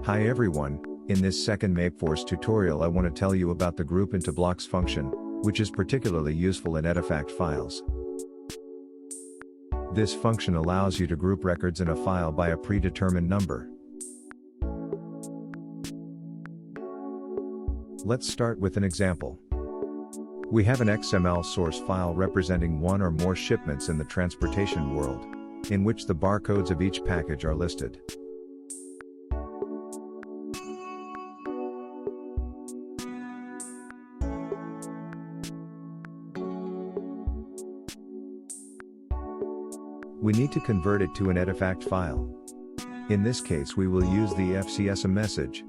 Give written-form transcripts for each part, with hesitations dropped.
Hi everyone, in this second Mapforce tutorial I want to tell you about the group into blocks function, which is particularly useful in Edifact files. This function allows you to group records in a file by a predetermined number. Let's start with an example. We have an XML source file representing one or more shipments in the transportation world, in which the barcodes of each package are listed. We need to convert it to an Edifact file. In this case we will use the FCSM message.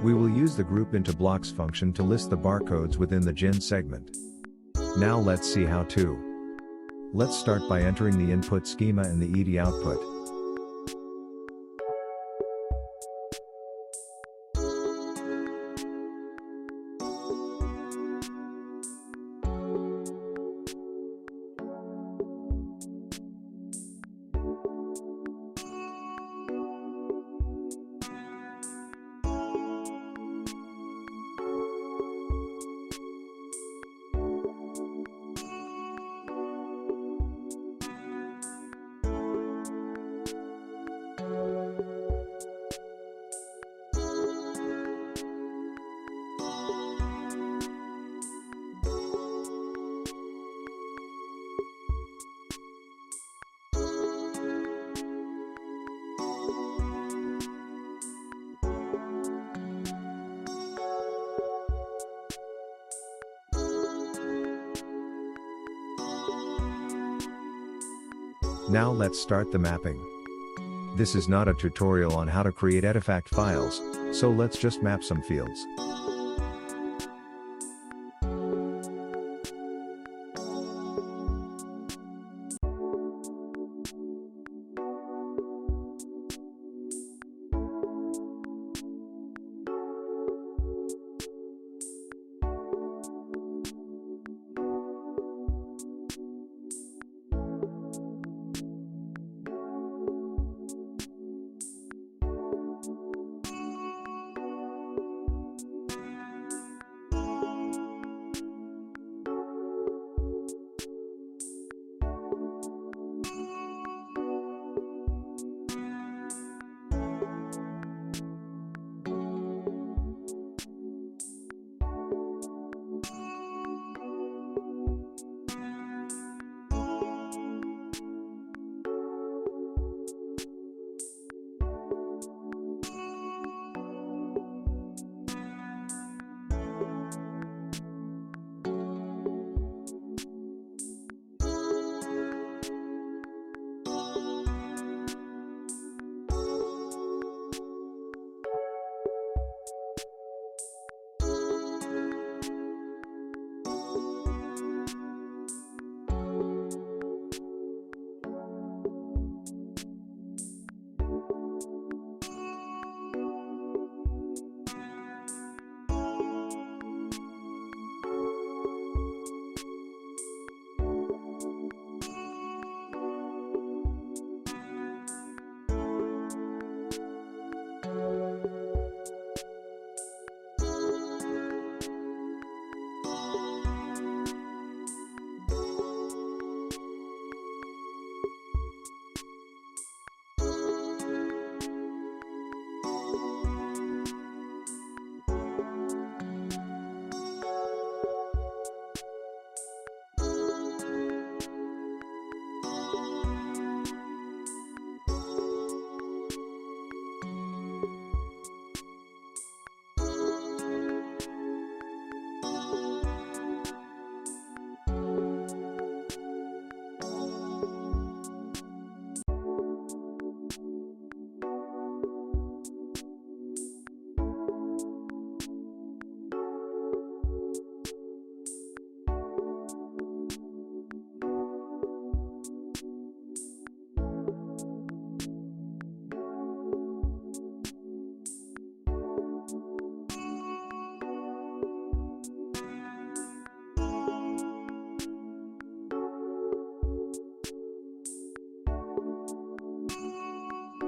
We will use the group into blocks function to list the barcodes within the GIN segment. Now let's see how to. Let's start by entering the input schema and the ED output. Now let's start the mapping. This is not a tutorial on how to create Edifact files, so let's just map some fields.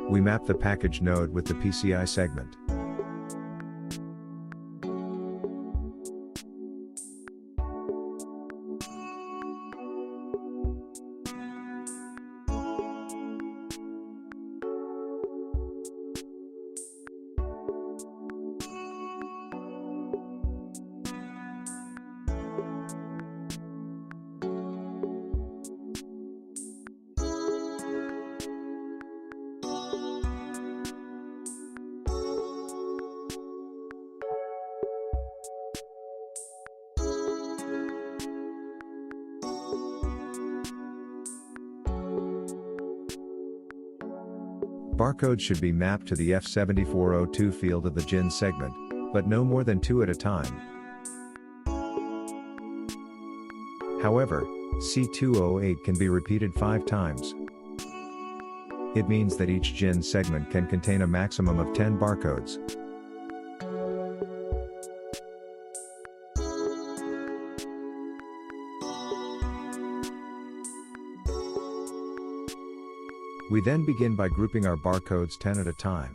We map the package node with the PCI segment. Barcodes should be mapped to the F7402 field of the GIN segment, but no more than 2 at a time. However, C208 can be repeated 5 times. It means that each GIN segment can contain a maximum of 10 barcodes. We then begin by grouping our barcodes 10 at a time.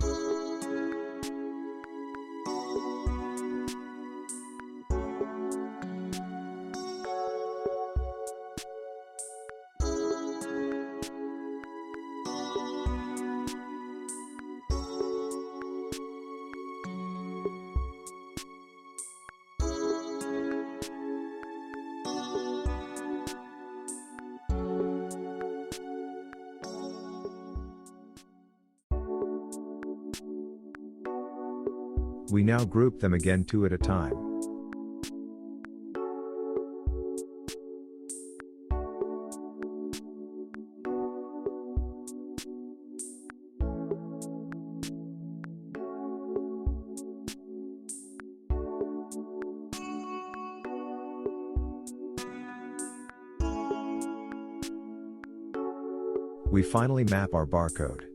We now group them again 2 at a time. We finally map our barcode.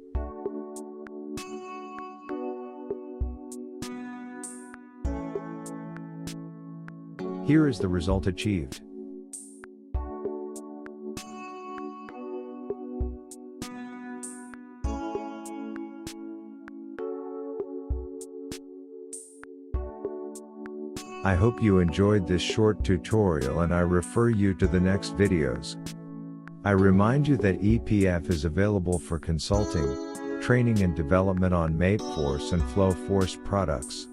Here is the result achieved. I hope you enjoyed this short tutorial and I refer you to the next videos. I remind you that EPF is available for consulting, training and development on Mapforce and Flowforce products.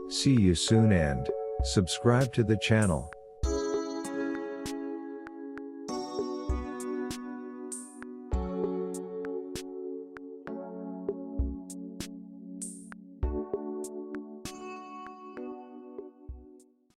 See you soon and subscribe to the channel.